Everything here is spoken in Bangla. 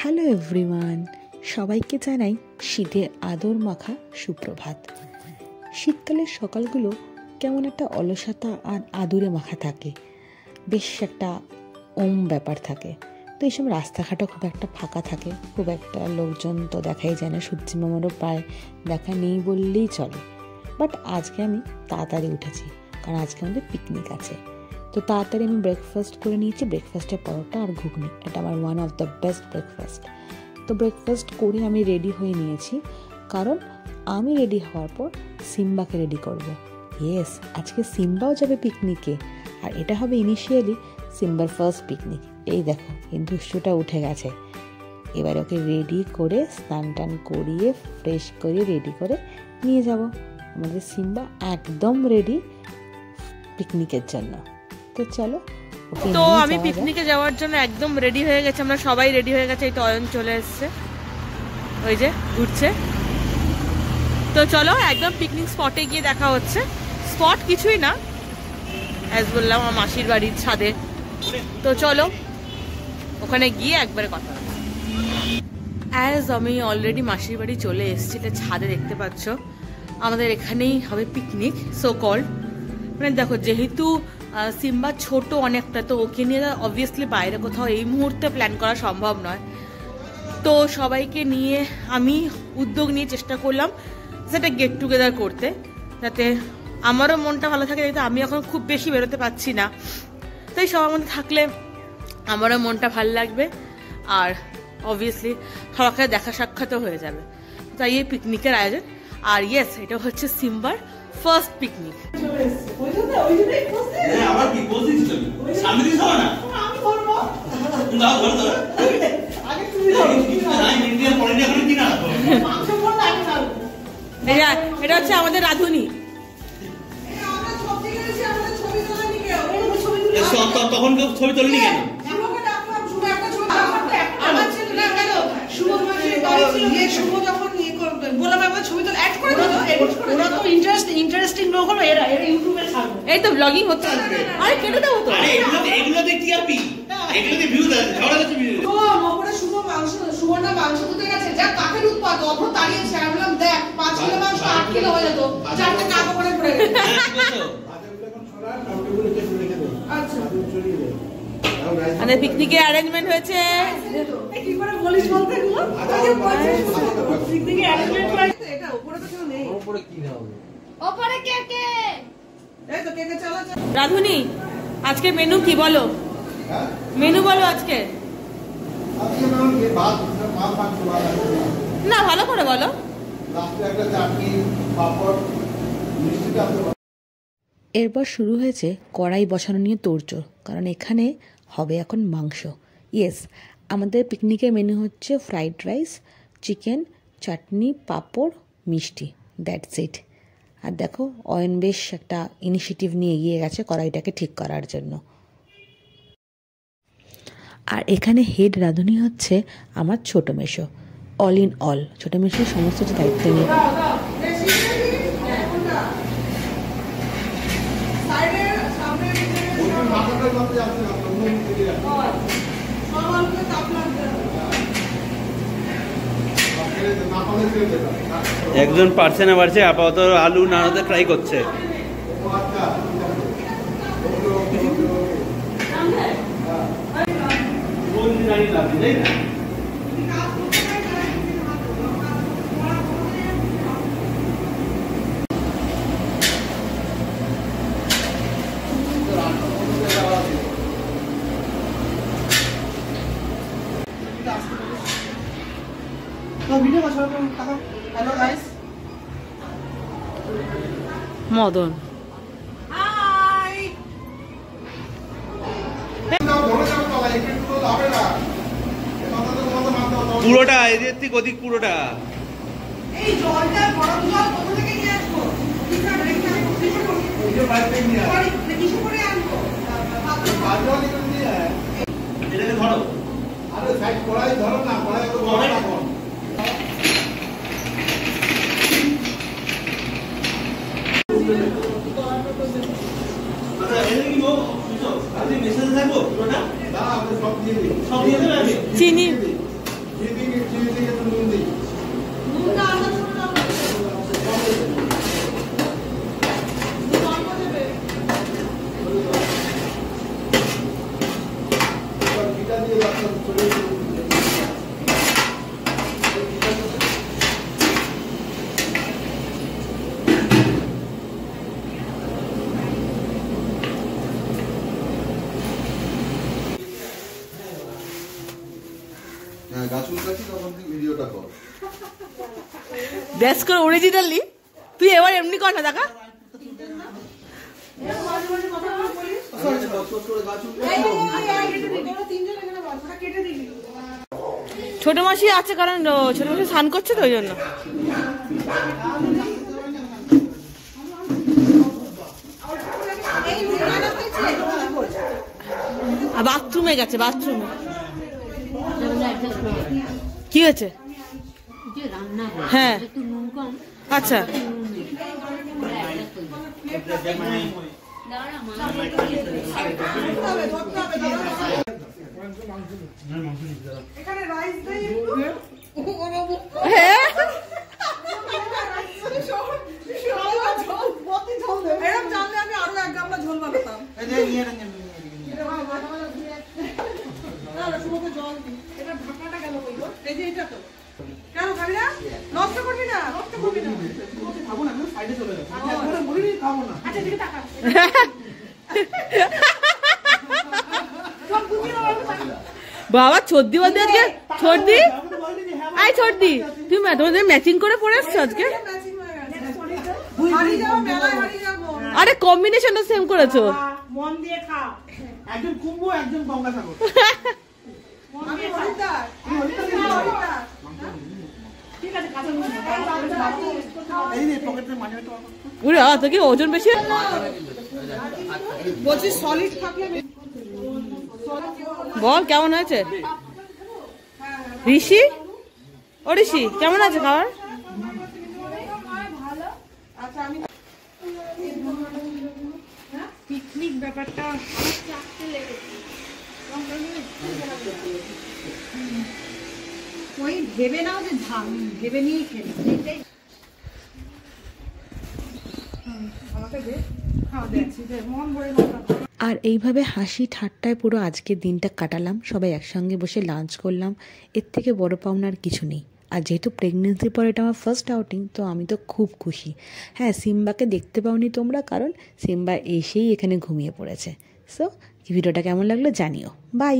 হ্যালো এভরিওয়ান, সবাইকে জানাই শীতের আদর মাখা সুপ্রভাত। শীতকালের সকালগুলো কেমন একটা অলসতা আর আদুরে মাখা থাকে, বেশ একটা ব্যাপার থাকে। তো এই সময় রাস্তাঘাটও খুব একটা ফাঁকা থাকে, খুব একটা লোকজন তো দেখাই যায় না, সূর্যি মামারও প্রায় দেখা নেই বললেই চলে। বাট আজকে আমি তাড়াতাড়ি উঠেছি, কারণ আজকে আমাদের পিকনিক আছে। তো তাড়াতাড়ি আমি ব্রেকফাস্ট করে নিয়েছি। ব্রেকফাস্টে পরোটা আর ঘুগনি, এটা আমার one of the best breakfast. তো ব্রেকফাস্ট করে আমি রেডি হয়ে নিয়েছি, কারণ আমি রেডি হওয়ার পর সিম্বাকে রেডি করব। ইয়েস, আজকে সিম্বাও যাবে পিকনিকে, আর এটা হবে ইনিশিয়ালি সিম্বার ফার্স্ট পিকনিক। এই দেখো, এই দুষ্টুটা উঠে গেছে। এবার ওকে রেডি করে স্নান টান করিয়ে ফ্রেশ করিয়ে রেডি করে নিয়ে যাব। আমাদের সিম্বা একদম রেডি পিকনিকের জন্য। তো চলো, তো আমি পিকনিকে যাওয়ার জন্য একদম রেডি হয়ে গেছে, আমরা সবাই রেডি হয়ে গেছে। এই তো অয়ন চলে এসছে, ওই যে ঘুরছে। তো চলো একদম পিকনিক স্পটে গিয়ে দেখা হচ্ছে। স্পট কিছুই না, অ্যাজ বললাম, আমার মাসির বাড়ির ছাদে। তো চলো ওখানে গিয়ে একবারে কথা হবে। অ্যাজ আমি অলরেডি মাসির বাড়ি চলে এসেছি, ছাদে দেখতে পাচ্ছ আমাদের এখানেই হবে পিকনিক সো কল্ড। মানে দেখো, যেহেতু সিম্বা ছোট অনেকটা, তো ওকে নিয়ে অবভিয়াসলি বাইরে কোথাও এই মুহূর্তে প্ল্যান করা সম্ভব নয়। তো সবাইকে নিয়ে আমি উদ্যোগ নিয়ে চেষ্টা করলাম সেটা গেট টুগেদার করতে, যাতে আমারও মনটা ভালো থাকে। যেহেতু আমি এখন খুব বেশি বেরোতে পারছি না, তাই সবার মধ্যে থাকলে আমারও মনটা ভালো লাগবে, আর অবভিয়াসলি সবাইকে দেখা সাক্ষাৎও হয়ে যাবে। তাই এই পিকনিকের আয়োজন। আর ইয়েস, এটা হচ্ছে সিম্বার ফার্স্ট পিকনিক। এটা হচ্ছে আমাদের রাধুনি। তখন ছবি তোলেনি কেন? এই তো ব্লগিং হচ্ছে। আরে কেটে দাও তো, এগুলোতে কি আপনি এগুলোতে ভিউ দেন, ঝড়া যাচ্ছে ভিউ। ও মপরে শুভ মাংস, সুবর্ণা মাংস দিতে গেছে, যা কাকের উৎপাত, অভ্র দাঁড়িয়েছে। আমি বললাম দেখ 5 কিলো মাংস 8 কিলো হয়ে যেত, চারটে কাক করে পড়ে গেছে। আচ্ছা, আমাদের পিকনিকের অ্যারেঞ্জমেন্ট হয়েছে। কি করে বলিস বলতে গো? পিকনিকের অ্যারেঞ্জমেন্ট হয়েছে। এটা উপরে তো কেউ নেই। উপরে কি হবে? উপরে কে কে? এই তো কে কে চলো। রাধুনি, আজকে মেনু কি বলো? মেনু বলো আজকে। আজকে মানে ভাত মাছ না, ভালো করে বলো। লাস্টে একটা চাটনি, পাপড়, মিষ্টি আছে। এরপর শুরু হয়েছে কড়াই বসানো নিয়ে তোড়জোড়, কারণ এখানে হবে এখন মাংস। ইয়েস, আমাদের পিকনিকের মেনু হচ্ছে ফ্রাইড রাইস, চিকেন, চাটনি, পাঁপড়, মিষ্টি, দ্যাটস ইট। আর দেখো, অয়ন বেশ একটা ইনিশিয়েটিভ নিয়ে এগিয়ে গেছে কড়াইটাকে ঠিক করার জন্য। আর এখানে হেড রাঁধুনি হচ্ছে আমার ছোটো মেশো, অল ইন অল। ছোটো মেশোর সমস্ত দায়িত্ব নিয়ে একজন পারছে না পারছে, আপাতত আলু নাড়াতে ট্রাই করছে। মদন পুরোটা এদের থেকে অধিক, পুরোটা এই জলটা গরম জল কোথা থেকে নিয়ে আসবো? কিছু করে আনবো। এটাকে ধরো, আরে সাইড কড়াই ধরো না, কড়াই তো বড় রাখো। চিনি ব্যাস করে অরিজিনালি তুই এবার এমনি কর না দেখা। ছোট মাসি আছে কারণ ছোট মাসি স্নান করছে তো ওই জন্য। বাথরুমে গেছে, বাথরুমে কি হয়েছে? হ্যাঁ আচ্ছা বাবা ছর্দি বলতে আজকে ছর্দি আই ছর্দি তুমি তোমাদের ম্যাচিং করে পরে এসছো আজকে। আরে কম্বিনেশনটা সেম করেছো। মন দিয়ে খা, একজন কুম্ভ একজন গঙ্গাসাগর। তোকে ওজন বেশি বলছি সলিড থাকলে বল কেমন হয়েছে? ঋষি ও ঋষি কেমন আছে খাবার? পিকনিক ব্যাপারটা ওই ভেবে নাও যে ভেবে নিয়েই খেলে আমাকে দে, খাওয়া দেখছি মন ভরে। আর এইভাবে হাসি ঠাট্টায় পুরো আজকের দিনটা কাটালাম, সবাই একসঙ্গে বসে লাঞ্চ করলাম। এর থেকে বড় পাওনা আর কিছু নেই। আর যেহেতু প্রেগনেন্সির পর এটা আমার ফার্স্ট আউটিং, তো আমি তো খুব খুশি। হ্যাঁ, সিম্বাকে দেখতে পাওনি তোমরা, কারণ সিম্বা এসেই এখানে ঘুমিয়ে পড়েছে। সো ভিডিওটা কেমন লাগলো জানিও। বাই।